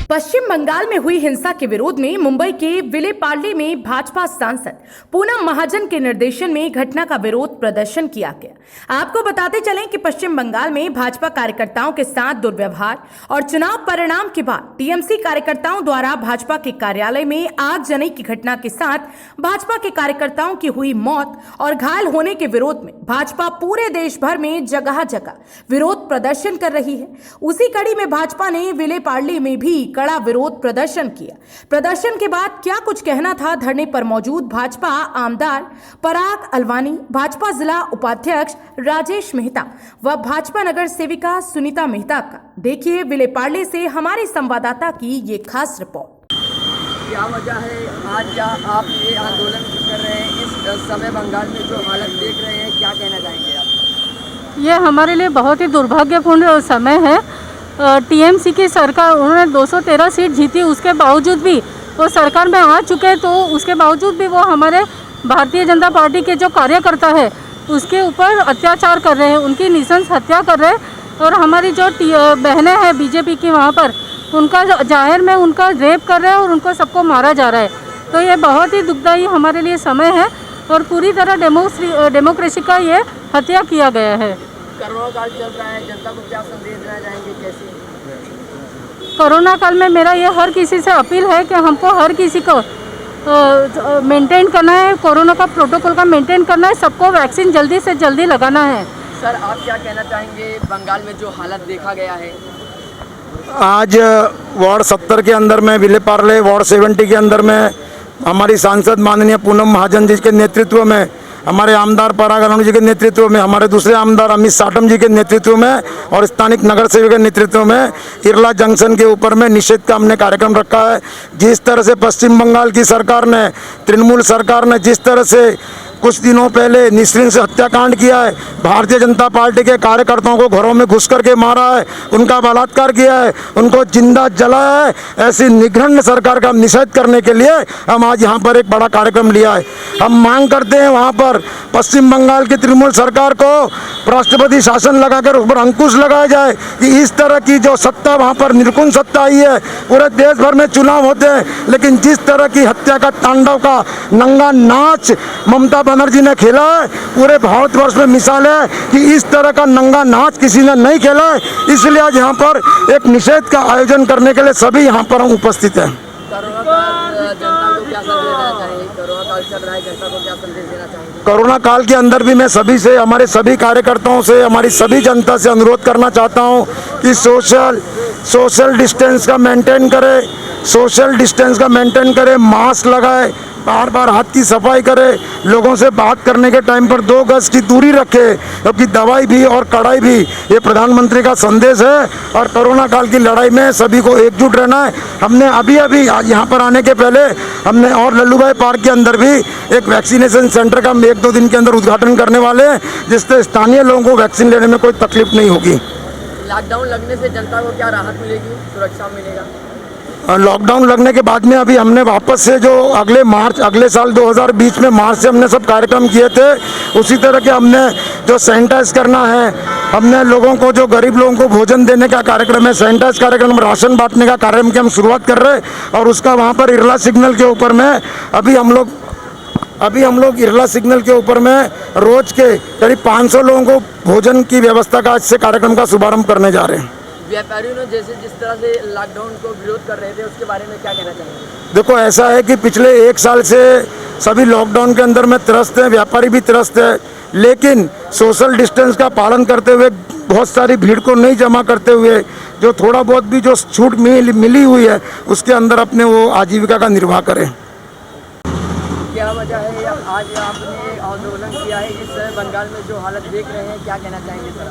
पश्चिम बंगाल में हुई हिंसा के विरोध में मुंबई के विलेपार्ले में भाजपा सांसद पूनम महाजन के निर्देशन में घटना का विरोध प्रदर्शन किया गया। आपको बताते चलें कि पश्चिम बंगाल में भाजपा कार्यकर्ताओं के साथ दुर्व्यवहार और चुनाव परिणाम के बाद टीएमसी कार्यकर्ताओं द्वारा भाजपा के कार्यालय में आगजनी की घटना के साथ भाजपा के कार्यकर्ताओं की हुई मौत और घायल होने के विरोध में भाजपा पूरे देश भर में जगह जगह विरोध प्रदर्शन कर रही है। उसी कड़ी में भाजपा ने विलेपार्ले में भी कड़ा विरोध प्रदर्शन किया। प्रदर्शन के बाद क्या कुछ कहना था धरने पर मौजूद भाजपा आमदार पराग अलवानी, भाजपा जिला उपाध्यक्ष राजेश मेहता व भाजपा नगर सेविका सुनीता मेहता का। देखिए विलेपार्ले से हमारे संवाददाता की ये खास रिपोर्ट। क्या वजह है आज क्या आप ये आंदोलन कर रहे हैं? इस समय बंगाल में जो हालत देख रहे हैं, क्या कहना चाहेंगे आप? ये हमारे लिए बहुत ही दुर्भाग्यपूर्ण समय है। टीएमसी की सरकार, उन्होंने 213 सीट जीती, उसके बावजूद भी वो सरकार में आ चुके हैं, तो उसके बावजूद भी वो हमारे भारतीय जनता पार्टी के जो कार्यकर्ता है उसके ऊपर अत्याचार कर रहे हैं, उनकी नृशंस हत्या कर रहे हैं। और हमारी जो बहनें हैं बीजेपी की, वहाँ पर उनका जाहिर में उनका रेप कर रहे हैं और उनको सबको मारा जा रहा है। तो ये बहुत ही दुखदायी हमारे लिए समय है और पूरी तरह डेमोक्रेसी का ये हत्या किया गया है। कोरोना काल चल रहा है, जनता को क्या संदेश देना चाहेंगे? कैसे कोरोना काल में मेरा ये हर किसी से अपील है कि हमको हर किसी को मेंटेन करना है, कोरोना का प्रोटोकॉल का मेंटेन करना है, सबको वैक्सीन जल्दी से जल्दी लगाना है। सर, आप क्या कहना चाहेंगे बंगाल में जो हालत देखा गया है? आज वार्ड 70 के अंदर में, विलेपार्ले वार्ड 70 के अंदर में हमारी सांसद माननीय पूनम महाजन जी के नेतृत्व में, हमारे आमदार पराग अलवानी जी के नेतृत्व में, हमारे दूसरे आमदार अमित साटम जी के नेतृत्व में और स्थानिक नगर सेवक के नेतृत्व में इरला जंक्शन के ऊपर में निषेध का हमने कार्यक्रम रखा है। जिस तरह से पश्चिम बंगाल की सरकार ने, तृणमूल सरकार ने जिस तरह से कुछ दिनों पहले निश्चित हत्याकांड किया है, भारतीय जनता पार्टी के कार्यकर्ताओं को घरों में घुस करके मारा है, उनका बलात्कार किया है, उनको जिंदा जलाया है, ऐसी निघृण सरकार का निषेध करने के लिए हम आज यहाँ पर एक बड़ा कार्यक्रम लिया है। हम मांग करते हैं वहाँ पर पश्चिम बंगाल की तृणमूल सरकार को राष्ट्रपति शासन लगाकर उस पर अंकुश लगाया जाए कि इस तरह की जो सत्ता वहाँ पर निर्गुण सत्ता आई है। पूरे देश भर में चुनाव होते हैं, लेकिन जिस तरह की हत्या का तांडव का नंगा नाच ममता बनर्जी ने खेला है, पूरे भारतवर्ष में मिसाल है कि इस तरह का नंगा नाच किसी ने नहीं खेला है। इसलिए आज यहाँ पर एक निषेध का आयोजन करने के लिए सभी यहाँ पर उपस्थित हैं। कोरोना काल के अंदर भी मैं सभी से, हमारे सभी कार्यकर्ताओं से, हमारी सभी जनता से अनुरोध करना चाहता हूं कि सोशल डिस्टेंस का मेंटेन करें, मास्क लगाए, बार बार हाथ की सफाई करे, लोगों से बात करने के टाइम पर 2 गज की दूरी रखे, क्योंकि दवाई भी और कड़ाई भी ये प्रधानमंत्री का संदेश है। और कोरोना काल की लड़ाई में सभी को एकजुट रहना है। हमने अभी यहाँ पर आने के पहले हमने और लल्लूभाई पार्क के अंदर भी एक वैक्सीनेशन सेंटर का 1-2 दिन के अंदर उद्घाटन करने वाले हैं, जिससे स्थानीय लोगों को वैक्सीन लेने में कोई तकलीफ नहीं होगी। लॉकडाउन लगने से जनता को क्या राहत मिलेगी, सुरक्षा मिलेगा? लॉकडाउन लगने के बाद में अभी हमने वापस से जो अगले साल 2020 में मार्च से हमने सब कार्यक्रम किए थे, उसी तरह के हमने जो सैनिटाइज करना है, हमने लोगों को, जो गरीब लोगों को भोजन देने का कार्यक्रम है, सैनिटाइज कार्यक्रम, राशन बांटने का कार्यक्रम की हम शुरुआत कर रहे हैं। और उसका वहाँ पर इरला सिग्नल के ऊपर में अभी हम लोग इरला सिग्नल के ऊपर में रोज के करीब 500 लोगों को भोजन की व्यवस्था का आज से कार्यक्रम का शुभारम्भ करने जा रहे हैं। व्यापारियों ने जिस तरह से लॉकडाउन को विरोध कर रहे थे, उसके बारे में क्या कहना चाहेंगे? देखो, ऐसा है कि पिछले 1 साल से सभी लॉकडाउन के अंदर में त्रस्त हैं, व्यापारी भी त्रस्त है, लेकिन सोशल डिस्टेंस का पालन करते हुए, बहुत सारी भीड़ को नहीं जमा करते हुए, जो थोड़ा बहुत भी जो छूट मिली हुई है उसके अंदर अपने वो आजीविका का निर्वाह करें। क्या वजह है आज आपने आंदोलन किया है? इस बंगाल में जो हालत देख रहे हैं, क्या कहना चाहेंगे सर?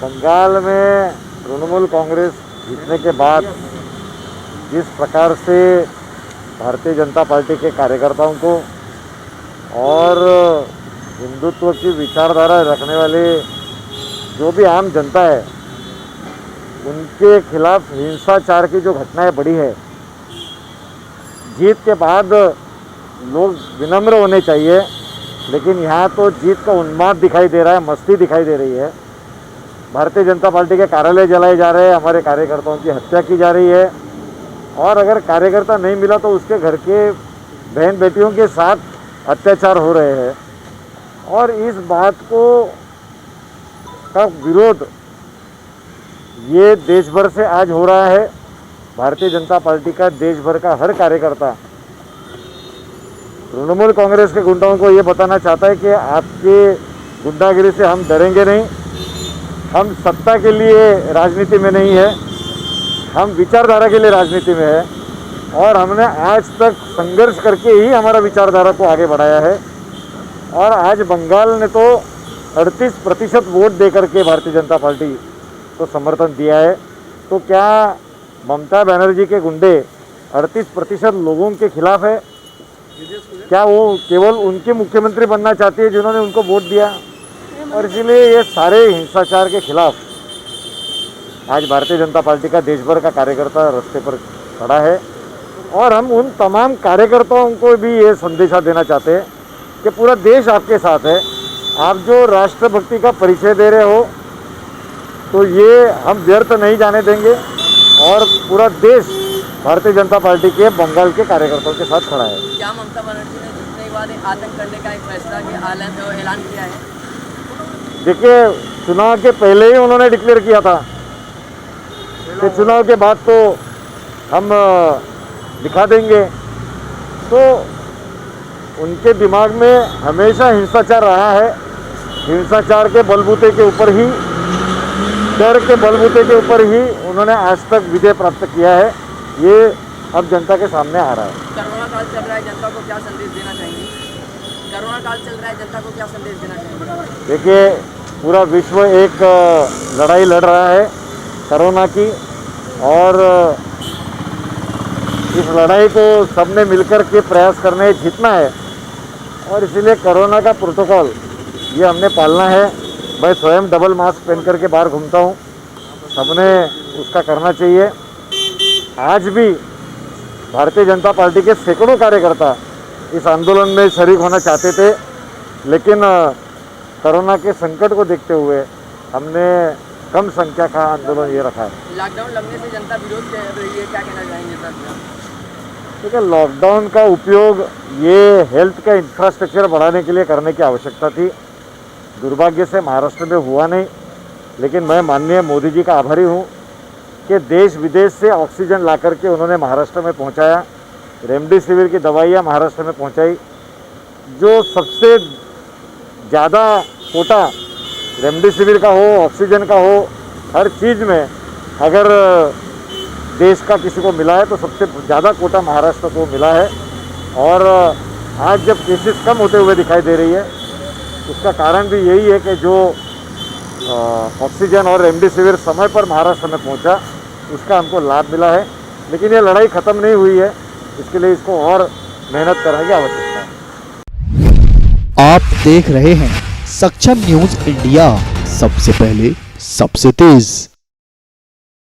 बंगाल में तृणमूल कांग्रेस जीतने के बाद जिस प्रकार से भारतीय जनता पार्टी के कार्यकर्ताओं को और हिंदुत्व की विचारधारा रखने वाले जो भी आम जनता है, उनके खिलाफ हिंसाचार की जो घटनाएं बढ़ी है, जीत के बाद लोग विनम्र होने चाहिए, लेकिन यहाँ तो जीत का उन्माद दिखाई दे रहा है, मस्ती दिखाई दे रही है। भारतीय जनता पार्टी के कार्यालय जलाए जा रहे हैं, हमारे कार्यकर्ताओं की हत्या की जा रही है। और अगर कार्यकर्ता नहीं मिला तो उसके घर के बहन बेटियों के साथ अत्याचार हो रहे हैं। और इस बात को का विरोध ये देश भर से आज हो रहा है। भारतीय जनता पार्टी का देश भर का हर कार्यकर्ता तृणमूल कांग्रेस के गुंडाओं को ये बताना चाहता है कि आपके गुंडागिरी से हम डरेंगे नहीं। हम सत्ता के लिए राजनीति में नहीं है, हम विचारधारा के लिए राजनीति में है। और हमने आज तक संघर्ष करके ही हमारा विचारधारा को आगे बढ़ाया है। और आज बंगाल ने तो 38% वोट दे करके भारतीय जनता पार्टी को समर्थन दिया है। तो क्या ममता बनर्जी के गुंडे 38% लोगों के खिलाफ है? क्या वो केवल उनके मुख्यमंत्री बनना चाहती है जिन्होंने उनको वोट दिया? और इसीलिए ये सारे हिंसाचार के खिलाफ आज भारतीय जनता पार्टी का देश भर का कार्यकर्ता रास्ते पर खड़ा है। और हम उन तमाम कार्यकर्ताओं को भी ये संदेशा देना चाहते हैं कि पूरा देश आपके साथ है। आप जो राष्ट्रभक्ति का परिचय दे रहे हो तो ये हम व्यर्थ नहीं जाने देंगे। और पूरा देश भारतीय जनता पार्टी के बंगाल के कार्यकर्ताओं के साथ खड़ा है। क्या ममता बनर्जी ने जीतने के बाद आतंक करने का एक फैसला ऐलान किया है? देखिए, चुनाव के पहले ही उन्होंने डिक्लेयर किया था कि चुनाव के बाद तो हम दिखा देंगे। तो उनके दिमाग में हमेशा हिंसाचार रहा है। हिंसाचार के बलबूते के ऊपर ही, डर के बलबूते के ऊपर ही उन्होंने आज तक विजय प्राप्त किया है। ये अब जनता के सामने आ रहा है। कोरोना काल चल रहा है, जनता को क्या संदेश देना चाहेंगे? कोरोना काल चल रहा है, जनता को क्या संदेश देना चाहेंगे? देखिए, पूरा विश्व एक लड़ाई लड़ रहा है कोरोना की। और इस लड़ाई को सबने मिलकर के प्रयास करने जीतना है। और इसीलिए कोरोना का प्रोटोकॉल ये हमने पालना है। मैं स्वयं डबल मास्क पहन करके बाहर घूमता हूँ, सबने उसका करना चाहिए। आज भी भारतीय जनता पार्टी के सैकड़ों कार्यकर्ता इस आंदोलन में शरीक होना चाहते थे, लेकिन कोरोना के संकट को देखते हुए हमने कम संख्या का आंदोलन ये रखा है। लॉकडाउन लगने से जनता विरोध कर रही है, क्या कहना चाहेंगे सर? देखिए, लॉकडाउन का उपयोग ये हेल्थ का इंफ्रास्ट्रक्चर बढ़ाने के लिए करने की आवश्यकता थी। दुर्भाग्य से महाराष्ट्र में हुआ नहीं, लेकिन मैं माननीय मोदी जी का आभारी हूँ कि देश विदेश से ऑक्सीजन ला करके उन्होंने महाराष्ट्र में पहुँचाया। रेमडेसिविर की दवाइयाँ महाराष्ट्र में पहुँचाई। जो सबसे ज़्यादा कोटा रेमडेसिविर का हो, ऑक्सीजन का हो, हर चीज़ में अगर देश का किसी को मिला है तो सबसे ज़्यादा कोटा महाराष्ट्र को मिला है। और आज जब केसेस कम होते हुए दिखाई दे रही है, उसका कारण भी यही है कि जो ऑक्सीजन और रेमडेसिविर समय पर महाराष्ट्र में पहुंचा, उसका हमको लाभ मिला है। लेकिन ये लड़ाई ख़त्म नहीं हुई है, इसके लिए इसको और मेहनत करने की आवश्यकता है। आप देख रहे हैं सक्षम न्यूज इंडिया, सबसे पहले सबसे तेज।